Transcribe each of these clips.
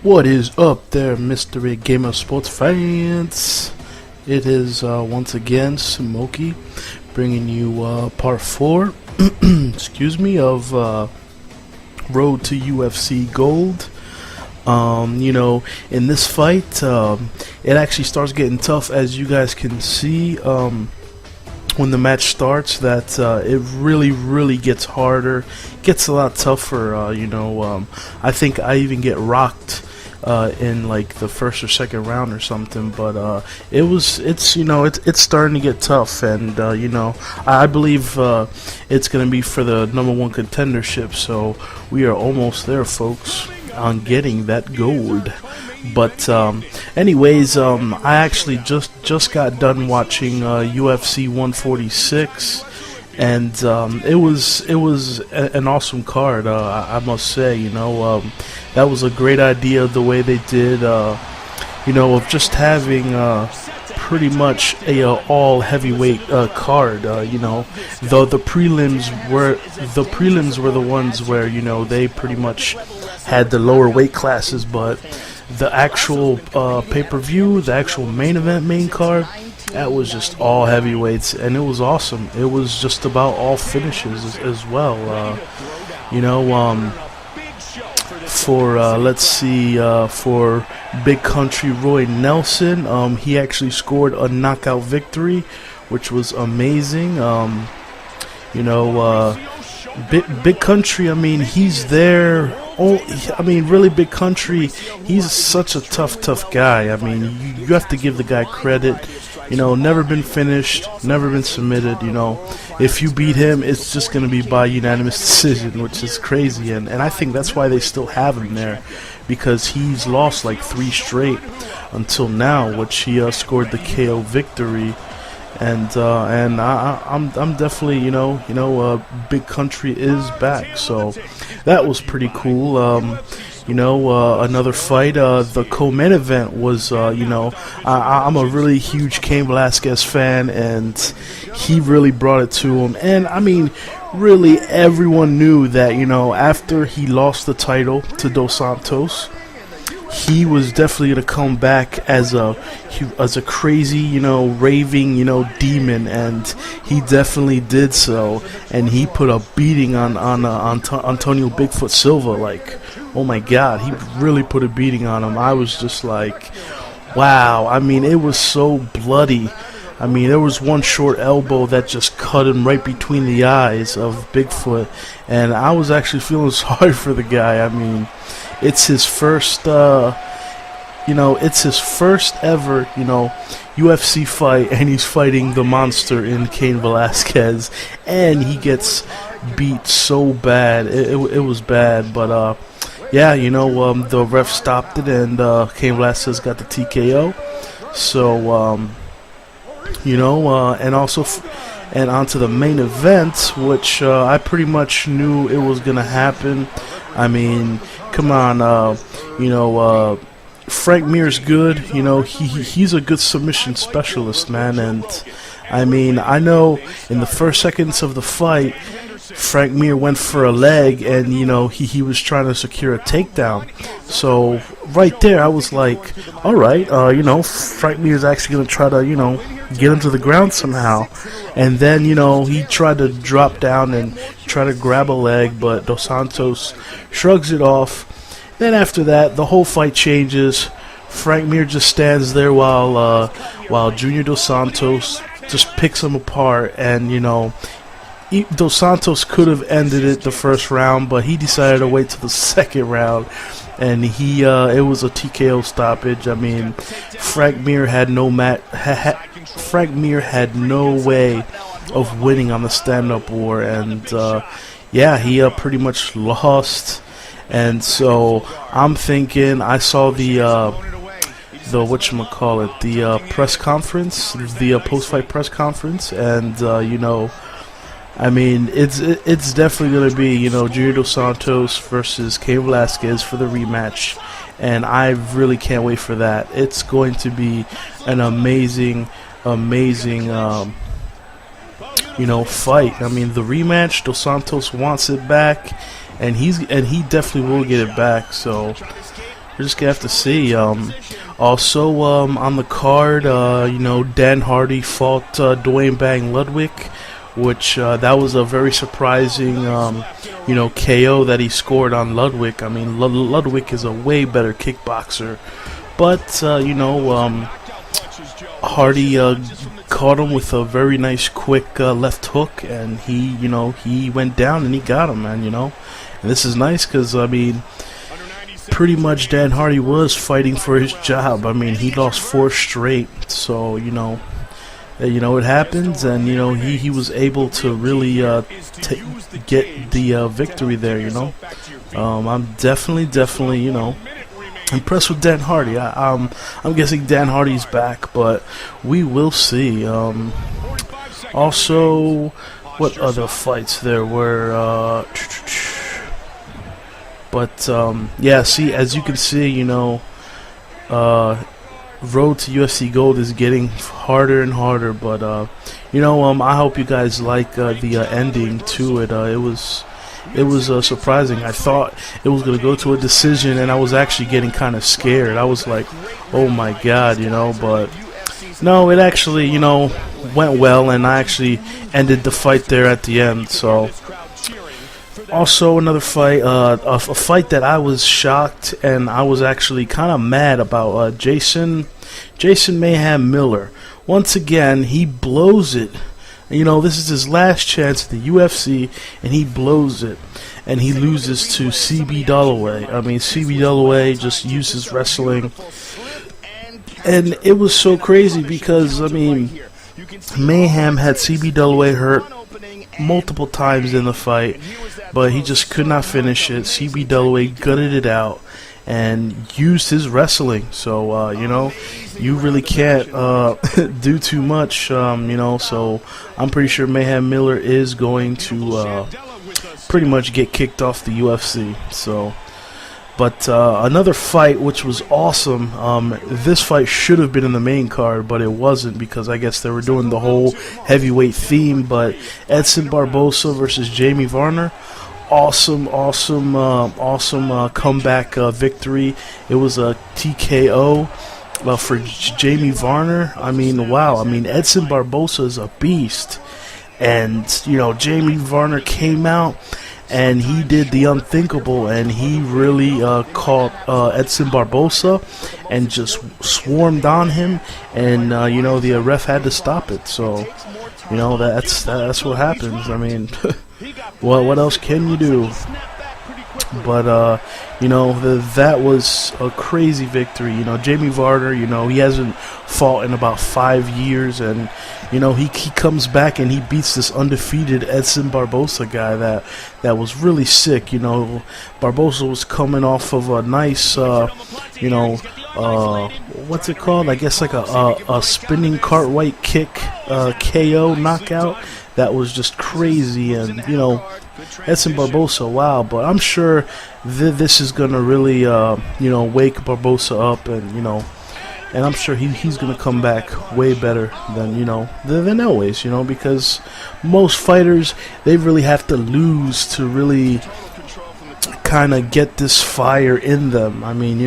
What is up there, Mystery Gamer Sports fans? It is once again Smokie bringing you part 4 excuse me, of Road to UFC Gold. You know, in this fight, it actually starts getting tough, as you guys can see. When the match starts, that it really gets harder, gets a lot tougher. You know, I think I even get rocked in like the first or second round or something, but it's starting to get tough, and you know, I believe it's gonna be for the #1 contendership, so we are almost there, folks, on getting that gold. But anyways, I actually just got done watching UFC 146, and it was an awesome card, I must say. You know, that was a great idea, the way they did, you know, of just having pretty much a all heavyweight card. You know, though the prelims were the ones where, you know, they pretty much had the lower weight classes, but the actual pay-per-view, the actual main event, main card, that was just all heavyweights, and it was awesome. It was just about all finishes as well. You know, for let's see, for Big Country Roy Nelson, he actually scored a knockout victory, which was amazing. You know, Big Country, I mean, he's there. Oh, I mean, really, Big Country, he's such a tough guy. I mean, you have to give the guy credit. You know, never been finished, never been submitted. You know, if you beat him, it's just going to be by unanimous decision, which is crazy. And I think that's why they still have him there, because he's lost like 3 straight until now, which he scored the KO victory. And I'm definitely, you know, Big Country is back, so that was pretty cool. You know, another fight, the co-main event was, you know, I'm a really huge Cain Velasquez fan, and he really brought it to him. And I mean, really, everyone knew that, you know, after he lost the title to Dos Santos, he was definitely going to come back as a crazy, you know, raving, you know, demon, and he definitely did so. And he put a beating on Antonio Bigfoot Silva. Like, oh my God, he really put a beating on him. I was just like, wow. I mean, it was so bloody. I mean, there was one short elbow that just cut him right between the eyes of Bigfoot, and I was actually feeling sorry for the guy. I mean, it's his first, you know, it's his first ever, you know, UFC fight, and he's fighting the monster in Cain Velasquez, and he gets beat so bad. It was bad, but yeah, you know, the ref stopped it, and Cain Velasquez got the TKO. So, you know, and also, and onto the main event, which I pretty much knew it was gonna happen. I mean, come on, you know, Frank Mir's good. You know, he's a good submission specialist, man. And I mean, I know in the first seconds of the fight, Frank Mir went for a leg, and you know, he was trying to secure a takedown. So right there, I was like, all right, you know, Frank Mir is actually gonna try to, you know, get him to the ground somehow. And then, you know, he tried to drop down and try to grab a leg, but Dos Santos shrugs it off. Then after that, the whole fight changes. Frank Mir just stands there while Junior Dos Santos just picks him apart. And, you know, Dos Santos could have ended it the first round, but he decided to wait till the second round, and it was a TKO stoppage. I mean, Frank Mir had no way of winning on the stand-up war, and yeah, he pretty much lost. And so I'm thinking, I saw the whatchamacallit, the press conference, the post-fight press conference, and you know, I mean, it's definitely going to be, you know, Junior Dos Santos versus Cain Velasquez for the rematch, and I really can't wait for that. It's going to be an amazing, you know, fight. I mean, the rematch, Dos Santos wants it back, and he definitely will get it back. So we're just gonna have to see. Also, on the card, Dan Hardy fought Dwayne Bang Ludwig, which that was a very surprising, KO that he scored on Ludwig. I mean, Ludwig is a way better kickboxer, but Hardy caught him with a very nice, quick left hook, and he went down and he got him, man. And this is nice because I mean, pretty much Dan Hardy was fighting for his job. I mean, he lost 4 straight, so it happens, and he was able to really get the victory there. I'm definitely impressed with Dan Hardy. I'm guessing Dan Hardy's back, but we will see. Also, what other fights there were? But yeah, see, as you can see, road to UFC Gold is getting harder and harder. But I hope you guys like the ending to it. It was surprising. I thought it was gonna go to a decision, and I was actually getting kind of scared. I was like, oh my god, but no, it actually went well, and I actually ended the fight there at the end. So also another fight, a fight that I was shocked and I was actually kind of mad about. Jason Mayhem Miller. Once again, he blows it. This is his last chance at the UFC, and he blows it, and he loses to CB Dollaway. I mean, CB Dollaway just uses wrestling, and it was so crazy because I mean, Mayhem had CB Dollaway hurt multiple times in the fight, but he just could not finish it. CB Dollaway gutted it out and used his wrestling. So you really can't do too much. So I'm pretty sure Mayhem Miller is going to pretty much get kicked off the UFC. So, but another fight which was awesome. This fight should have been in the main card, but it wasn't because I guess they were doing the whole heavyweight theme. But Edson Barbosa versus Jamie Varner. Awesome comeback victory. It was a TKO for Jamie Varner. I mean, wow. I mean, Edson Barbosa is a beast, and Jamie Varner came out and he did the unthinkable, and he really caught Edson Barbosa and just swarmed on him, and the ref had to stop it. So that's what happens. I mean, what else can you do? But that was a crazy victory. Jamie Varner, he hasn't fought in about 5 years, and he comes back and he beats this undefeated Edson Barbosa guy that was really sick. Barbosa was coming off of a nice what's it called? I guess like a spinning cartwheel kick KO knockout that was just crazy. And Edson Barbosa, wow. But I'm sure this is gonna really wake Barbosa up, and I'm sure he's gonna come back way better than always, because most fighters, they really have to lose to really kind of get this fire in them. I mean,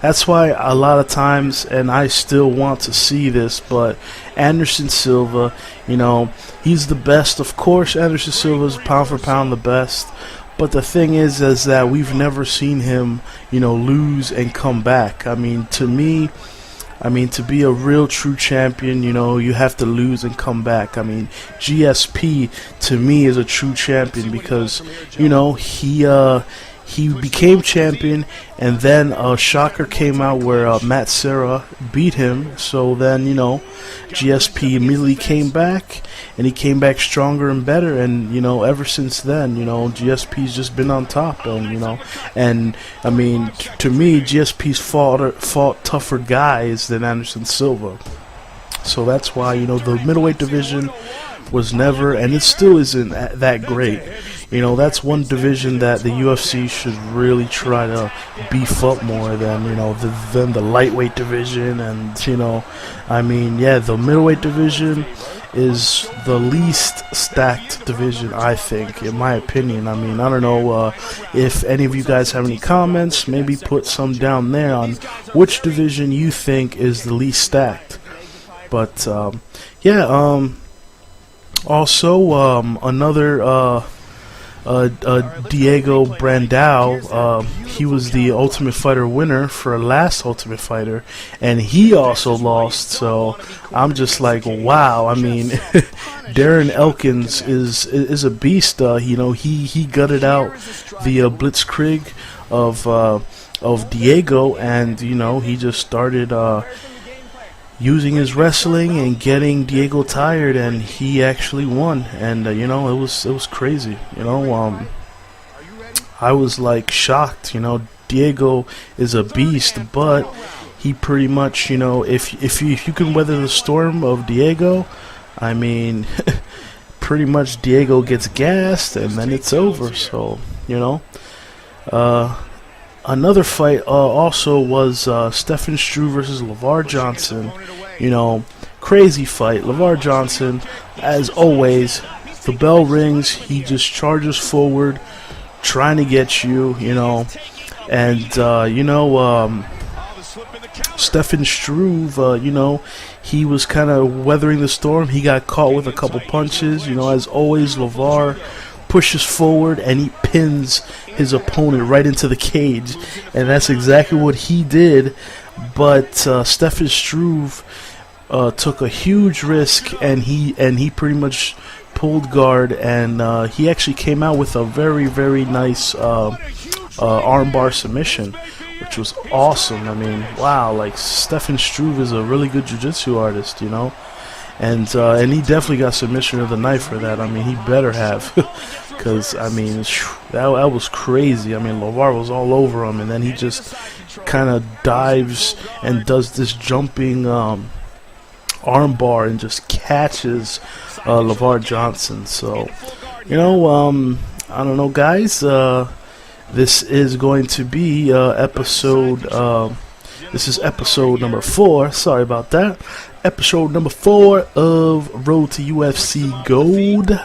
that's why a lot of times, and I still want to see this, but Anderson Silva, he's the best. Of course, Anderson Silva is pound for pound the best. But the thing is that we've never seen him, lose and come back. I mean, to me, to be a real true champion, you have to lose and come back. I mean, GSP, to me, is a true champion because, he became champion, and then a shocker came out where Matt Serra beat him. So then, GSP immediately came back, and he came back stronger and better. And ever since then, GSP's just been on top. And I mean, to me, GSP's fought tougher guys than Anderson Silva. So that's why the middleweight division was never, and it still isn't that great. That's one division that the UFC should really try to beef up more than the lightweight division. And I mean, yeah, the middleweight division is the least stacked division, I think, in my opinion. I mean, I don't know if any of you guys have any comments. Maybe put some down there on which division you think is the least stacked. But yeah, also another Diego Brandao, he was the Ultimate Fighter winner for last Ultimate Fighter, and he also lost. So I'm just like, wow. I mean, Darren Elkins is a beast. You know, he gutted out the Blitzkrieg of Diego, and you know, he just started using his wrestling and getting Diego tired, and he actually won. And you know, it was crazy. You know, I was like shocked. You know, Diego is a beast, but he pretty much, you know, if you can weather the storm of Diego, I mean, pretty much Diego gets gassed and then it's over. So you know, another fight also was Stephen Struve versus LeVar Johnson. You know, crazy fight. LeVar Johnson, as always, the bell rings, he just charges forward, trying to get you, you know. And, you know, Stephen Struve, you know, he was kind of weathering the storm. He got caught with a couple punches. You know, as always, LeVar pushes forward and he pins his opponent right into the cage, and that's exactly what he did. But Stephen Struve took a huge risk, and he pretty much pulled guard, and he actually came out with a very nice armbar submission, which was awesome. I mean, wow, like Stephen Struve is a really good jiu-jitsu artist, you know. And he definitely got submission of the night for that. I mean, he better have, because I mean, that was crazy. I mean, LeVar was all over him, and then he just kind of dives and does this jumping armbar and just catches LeVar Johnson. So, you know, I don't know, guys. This is going to be episode. This is episode number 4. Sorry about that. Episode number 4 of Road to UFC Gold.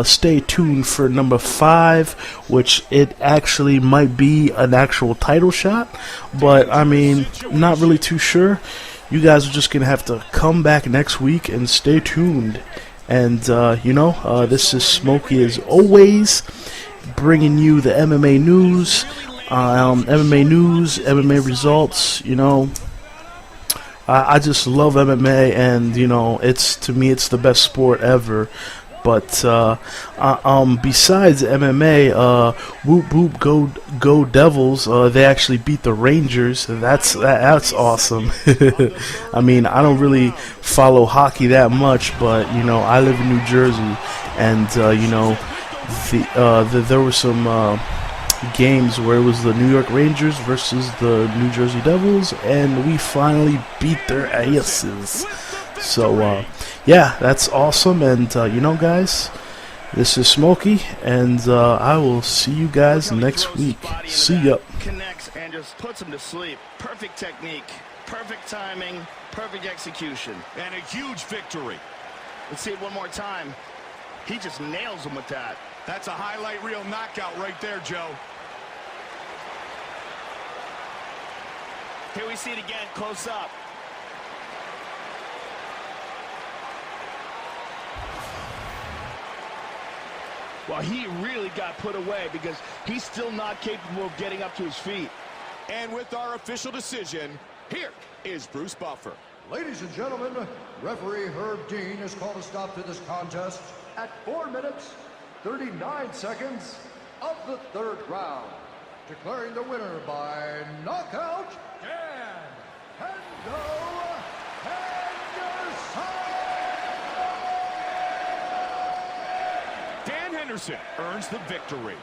Stay tuned for number 5, which it actually might be an actual title shot, but I mean, not really too sure. You guys are just gonna have to come back next week and stay tuned. And you know, this is Smokie as always, bringing you the MMA news, MMA results. You know, I just love MMA, and you know, to me it's the best sport ever. But besides MMA, whoop whoop go Devils! They actually beat the Rangers. That's awesome. I mean, I don't really follow hockey that much, but you know, I live in New Jersey, and you know, there were some games where it was the New York Rangers versus the New Jersey Devils, and we finally beat their asses. So yeah, that's awesome. And you know, guys, this is Smokie, and I will see you guys next week. See ya. Connects and just puts him to sleep. Perfect technique, perfect timing, perfect execution, and a huge victory. Let's see it one more time. He just nails him with that. That's a highlight reel knockout right there, Joe. Here we see it again, close up. Well, he really got put away because he's still not capable of getting up to his feet. And with our official decision, here is Bruce Buffer. Ladies and gentlemen, referee Herb Dean has called a stop to this contest at 4 minutes, 39 seconds of the 3rd round, declaring the winner by knockout, Dan Dan Henderson earns the victory.